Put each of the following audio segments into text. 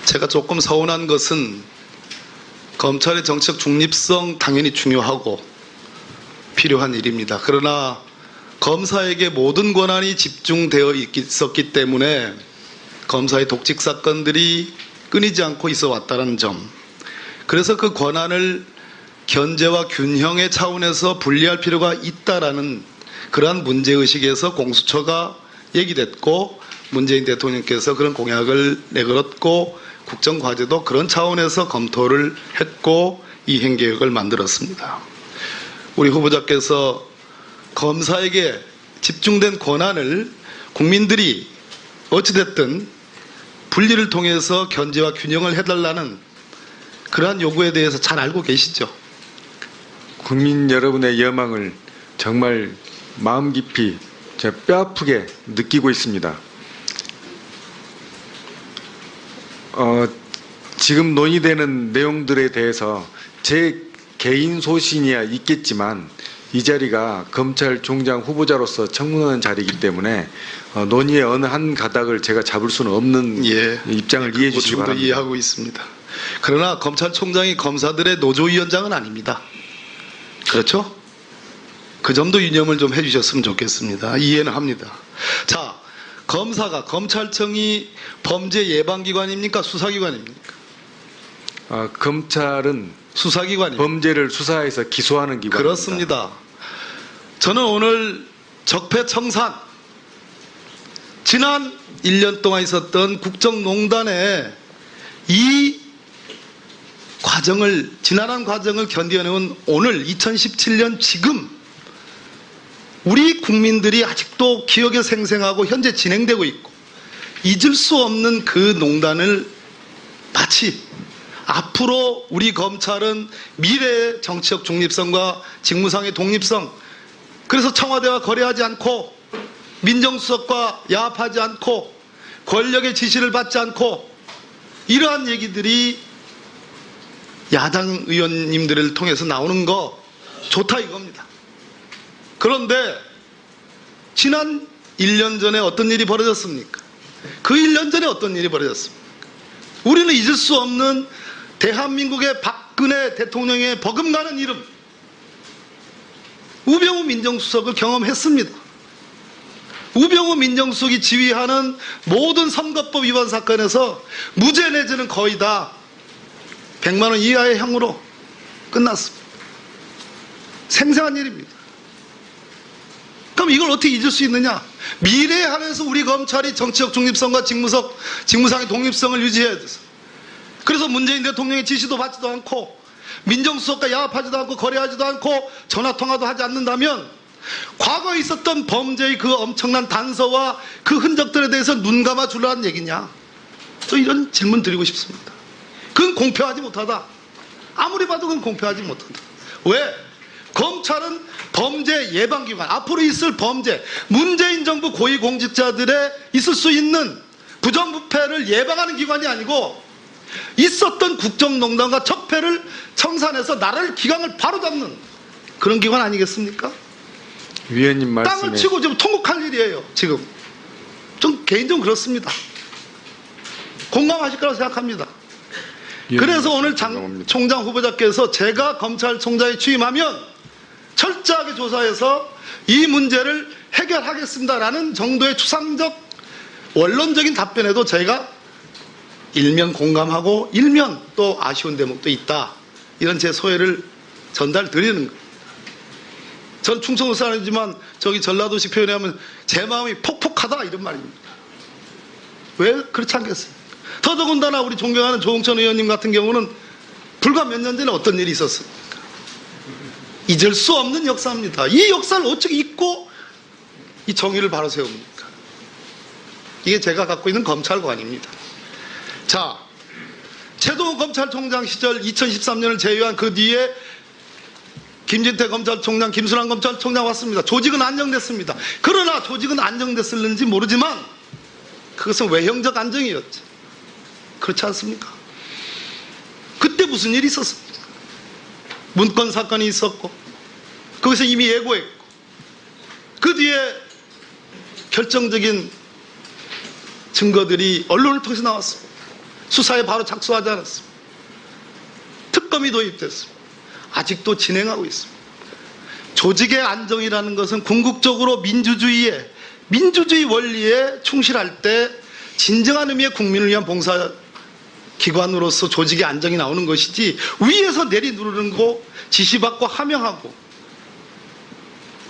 제가 조금 서운한 것은 검찰의 정치적 중립성 당연히 중요하고 필요한 일입니다. 그러나 검사에게 모든 권한이 집중되어 있었기 때문에 검사의 독직 사건들이 끊이지 않고 있어 왔다는 점, 그래서 그 권한을 견제와 균형의 차원에서 분리할 필요가 있다라는 그러한 문제의식에서 공수처가 얘기됐고, 문재인 대통령께서 그런 공약을 내걸었고, 국정과제도 그런 차원에서 검토를 했고 이행계획을 만들었습니다. 우리 후보자께서 검사에게 집중된 권한을 국민들이 어찌됐든 분리를 통해서 견제와 균형을 해달라는 그러한 요구에 대해서 잘 알고 계시죠? 국민 여러분의 여망을 정말 마음 깊이 제가 뼈아프게 느끼고 있습니다. 지금 논의되는 내용들에 대해서 제 개인 소신이야 있겠지만 이 자리가 검찰총장 후보자로서 청문하는 자리이기 때문에 논의의 어느 한 가닥을 제가 잡을 수는 없는 입장을 이해해 주시기 바랍니다. 이해하고 있습니다. 그러나 검찰총장이 검사들의 노조위원장은 아닙니다. 그렇죠? 그 점도 유념을 좀 해주셨으면 좋겠습니다. 이해는 합니다. 자, 검사가, 검찰청이 범죄 예방기관입니까? 수사기관입니까? 검찰은 수사기관입니다. 범죄를 수사해서 기소하는 기관입니다. 그렇습니다. 저는 오늘 적폐청산, 지난 1년 동안 있었던 국정농단의 이 과정을, 지난한 과정을 견뎌내온 오늘 2017년 지금 우리 국민들이 아직도 기억에 생생하고 현재 진행되고 있고 잊을 수 없는 그 농단을 마치 앞으로 우리 검찰은 미래의 정치적 중립성과 직무상의 독립성, 그래서 청와대와 거래하지 않고 민정수석과 야합하지 않고 권력의 지시를 받지 않고, 이러한 얘기들이 야당 의원님들을 통해서 나오는 거 좋다 이겁니다. 그런데 지난 1년 전에 어떤 일이 벌어졌습니까? 그 1년 전에 어떤 일이 벌어졌습니까? 우리는 잊을 수 없는 대한민국의 박근혜 대통령의 버금가는 이름, 우병우 민정수석을 경험했습니다. 우병우 민정수석이 지휘하는 모든 선거법 위반 사건에서 무죄 내지는 거의 다 100만 원 이하의 형으로 끝났습니다. 생생한 일입니다. 그럼 이걸 어떻게 잊을 수 있느냐? 미래에 한해서 우리 검찰이 정치적 중립성과 직무상의 독립성을 유지해야 돼서, 그래서 문재인 대통령의 지시도 받지도 않고 민정수석과 야합하지도 않고 거래하지도 않고 전화통화도 하지 않는다면 과거에 있었던 범죄의 그 엄청난 단서와 그 흔적들에 대해서 눈 감아 주라는 얘기냐? 저 이런 질문 드리고 싶습니다. 그건 공평하지 못하다. 아무리 봐도 그건 공평하지 못하다. 왜? 검찰은 범죄 예방기관, 앞으로 있을 범죄, 문재인 정부 고위공직자들의 있을 수 있는 부정부패를 예방하는 기관이 아니고 있었던 국정농단과 적폐를 청산해서 나라를 기강을 바로잡는 그런 기관 아니겠습니까? 위원님 말씀에 땅을 치고 지금 통곡할 일이에요. 지금 좀 개인적으로 그렇습니다. 공감하실 거라고 생각합니다. 그래서 오늘 장 총장 후보자께서 제가 검찰총장에 취임하면 철저하게 조사해서 이 문제를 해결하겠습니다라는 정도의 추상적 원론적인 답변에도 저희가 일면 공감하고 일면 또 아쉬운 대목도 있다, 이런 제 소회를 전달 드리는 거예요. 전 충청도 사람이지만 저기 전라도식 표현에 하면 제 마음이 폭폭하다 이런 말입니다. 왜 그렇지 않겠습니까? 더더군다나 우리 존경하는 조홍천 의원님 같은 경우는 불과 몇 년 전에 어떤 일이 있었습니까? 잊을 수 없는 역사입니다. 이 역사를 어떻게 잊고 이 정의를 바로 세웁니까? 이게 제가 갖고 있는 검찰관입니다. 자, 최동호 검찰총장 시절 2013년을 제외한 그 뒤에 김진태 검찰총장, 김순환 검찰총장 왔습니다. 조직은 안정됐습니다. 그러나 조직은 안정됐을는지 모르지만 그것은 외형적 안정이었죠. 그렇지 않습니까? 그때 무슨 일이 있었습니까? 문건 사건이 있었고 거기서 이미 예고했고 그 뒤에 결정적인 증거들이 언론을 통해서 나왔습니다. 수사에 바로 착수하지 않았습니다. 특검이 도입됐습니다. 아직도 진행하고 있습니다. 조직의 안정이라는 것은 궁극적으로 민주주의 원리에 충실할 때 진정한 의미의 국민을 위한 봉사 기관으로서 조직의 안정이 나오는 것이지, 위에서 내리누르는 거 지시받고 하명하고,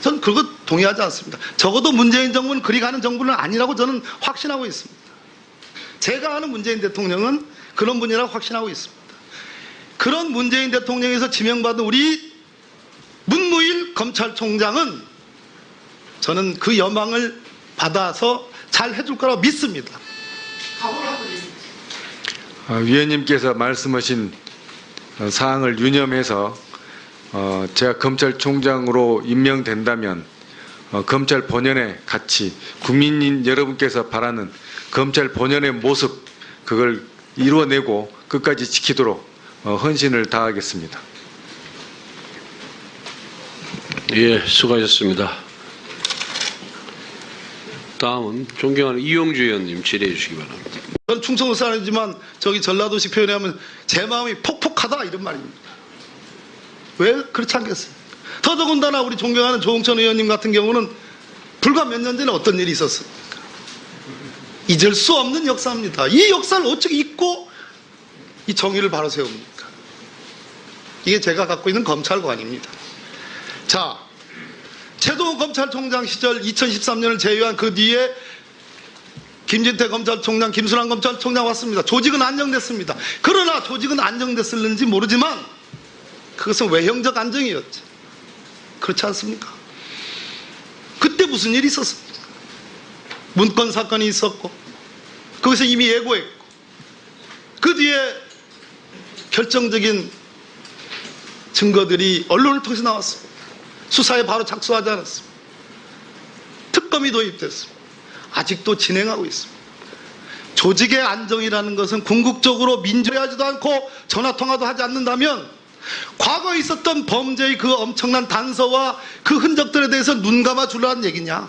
전 그거 동의하지 않습니다. 적어도 문재인 정부는 그리 가는 정부는 아니라고 저는 확신하고 있습니다. 제가 아는 문재인 대통령은 그런 분이라고 확신하고 있습니다. 그런 문재인 대통령에서 지명받은 우리 문무일 검찰총장은 저는 그 여망을 받아서 잘 해줄 거라고 믿습니다. 위원님께서 말씀하신 사항을 유념해서 제가 검찰총장으로 임명된다면 검찰 본연의 가치, 국민 여러분께서 바라는 검찰 본연의 모습, 그걸 이루어내고 끝까지 지키도록 헌신을 다하겠습니다. 예, 수고하셨습니다. 다음은 존경하는 이용주 의원님 질의해 주시기 바랍니다. 전 충청도 사람이지만 저기 전라도식 표현에 하면 제 마음이 폭폭하다 이런 말입니다. 왜 그렇지 않겠습니까? 더더군다나 우리 존경하는 조홍천 의원님 같은 경우는 불과 몇 년 전에 어떤 일이 있었습니까? 잊을 수 없는 역사입니다. 이 역사를 어떻게 잊고 이 정의를 바로 세웁니까? 이게 제가 갖고 있는 검찰관입니다. 자, 최동호 검찰총장 시절 2013년을 제외한 그 뒤에 김진태 검찰총장, 김순환 검찰총장 왔습니다. 조직은 안정됐습니다. 그러나 조직은 안정됐을는지 모르지만 그것은 외형적 안정이었죠. 그렇지 않습니까? 그때 무슨 일이 있었습니까? 문건 사건이 있었고, 거기서 이미 예고했고, 그 뒤에 결정적인 증거들이 언론을 통해서 나왔습니다. 수사에 바로 착수하지 않았습니다. 특검이 도입됐습니다. 아직도 진행하고 있습니다. 조직의 안정이라는 것은 궁극적으로 민주화하지도 않고 전화통화도 하지 않는다면 과거에 있었던 범죄의 그 엄청난 단서와 그 흔적들에 대해서 눈 감아 주라는 얘기냐?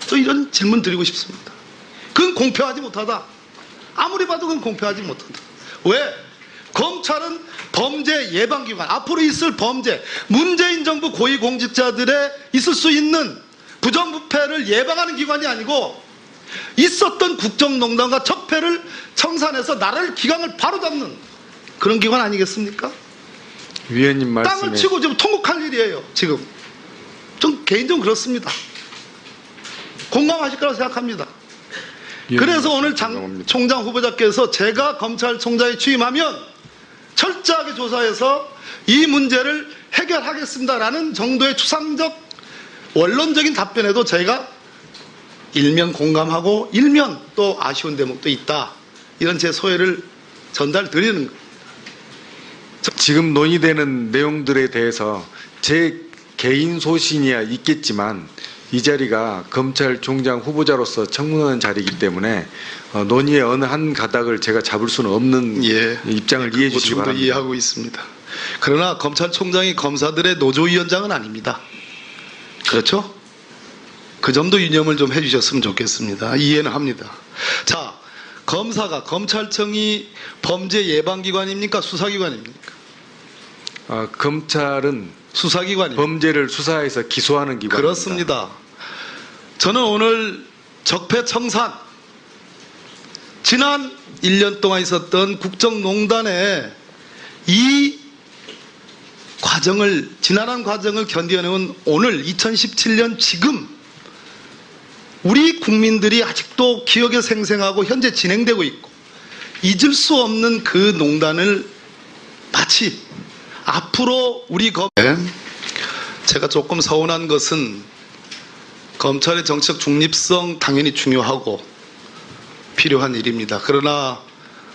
저 이런 질문 드리고 싶습니다. 그건 공평하지 못하다. 아무리 봐도 그건 공평하지 못하다. 왜? 검찰은 범죄 예방기관, 앞으로 있을 범죄, 문재인 정부 고위공직자들의 있을 수 있는 부정부패를 예방하는 기관이 아니고 있었던 국정농단과 적폐를 청산해서 나라를 기강을 바로잡는 그런 기관 아니겠습니까? 위원님 말씀에 땅을 치고 지금 통곡할 일이에요. 지금 좀 개인적으로 그렇습니다. 공감하실 거라고 생각합니다. 그래서 오늘 장 총장 후보자께서 제가 검찰총장에 취임하면 철저하게 조사해서 이 문제를 해결하겠습니다라는 정도의 추상적 원론적인 답변에도 저희가 일면 공감하고 일면 또 아쉬운 대목도 있다. 이런 제 소회를 전달드리는 겁니다. 지금 논의되는 내용들에 대해서 제 개인 소신이야 있겠지만 이 자리가 검찰총장 후보자로서 청문하는 자리이기 때문에 논의의 어느 한 가닥을 제가 잡을 수는 없는 입장을 이해해 주시기 바랍니다. 이해하고 있습니다. 그러나 검찰총장이 검사들의 노조위원장은 아닙니다. 그렇죠? 그 점도 유념을 좀 해주셨으면 좋겠습니다. 이해는 합니다. 자, 검찰청이 범죄 예방기관입니까? 수사기관입니까? 검찰은 수사기관입니다. 범죄를 수사해서 기소하는 기관입니다. 그렇습니다. 저는 오늘 적폐청산, 지난 1년 동안 있었던 국정농단의 이 과정을, 지난한 과정을 견뎌내온 오늘 2017년 지금 우리 국민들이 아직도 기억에 생생하고 현재 진행되고 있고 잊을 수 없는 그 농단을 마치 앞으로 우리 제가 조금 서운한 것은 검찰의 정치적 중립성 당연히 중요하고 필요한 일입니다. 그러나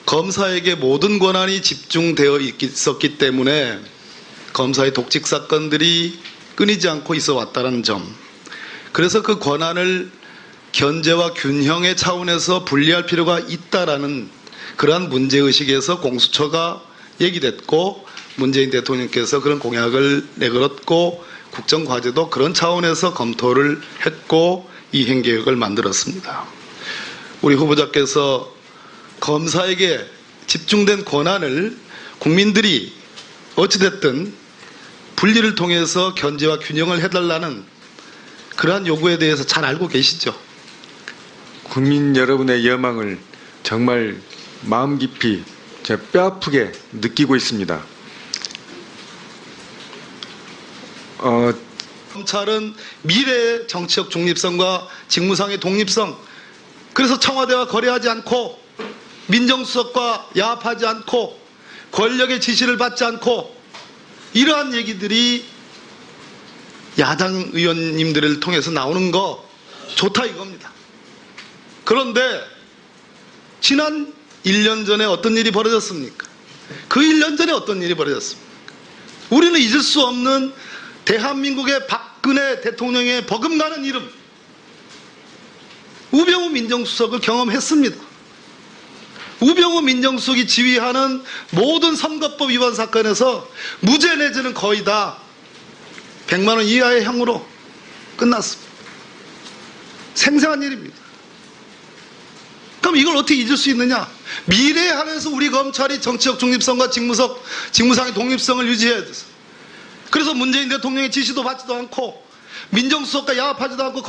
검사에게 모든 권한이 집중되어 있었기 때문에 검사의 독직 사건들이 끊이지 않고 있어 왔다는 점, 그래서 그 권한을 견제와 균형의 차원에서 분리할 필요가 있다라는 그러한 문제의식에서 공수처가 얘기됐고 문재인 대통령께서 그런 공약을 내걸었고 국정과제도 그런 차원에서 검토를 했고 이행계획을 만들었습니다. 우리 후보자께서 검사에게 집중된 권한을 국민들이 어찌됐든 분리를 통해서 견제와 균형을 해달라는 그러한 요구에 대해서 잘 알고 계시죠? 국민 여러분의 여망을 정말 마음 깊이 제가 뼈아프게 느끼고 있습니다. 검찰은 미래의 정치적 중립성과 직무상의 독립성, 그래서 청와대와 거래하지 않고 민정수석과 야합하지 않고 권력의 지시를 받지 않고, 이러한 얘기들이 야당 의원님들을 통해서 나오는 거 좋다 이겁니다. 그런데 지난 1년 전에 어떤 일이 벌어졌습니까? 그 1년 전에 어떤 일이 벌어졌습니까? 우리는 잊을 수 없는 대한민국의 박근혜 대통령의 버금가는 이름, 우병우 민정수석을 경험했습니다. 우병우 민정수석이 지휘하는 모든 선거법 위반 사건에서 무죄 내지는 거의 다 100만 원 이하의 형으로 끝났습니다. 생생한 일입니다. 그럼 이걸 어떻게 잊을 수 있느냐? 미래에 한해서 우리 검찰이 정치적 중립성과 직무상의 독립성을 유지해야 돼서, 그래서 문재인 대통령의 지시도 받지도 않고 민정수석과 야합하지도 않고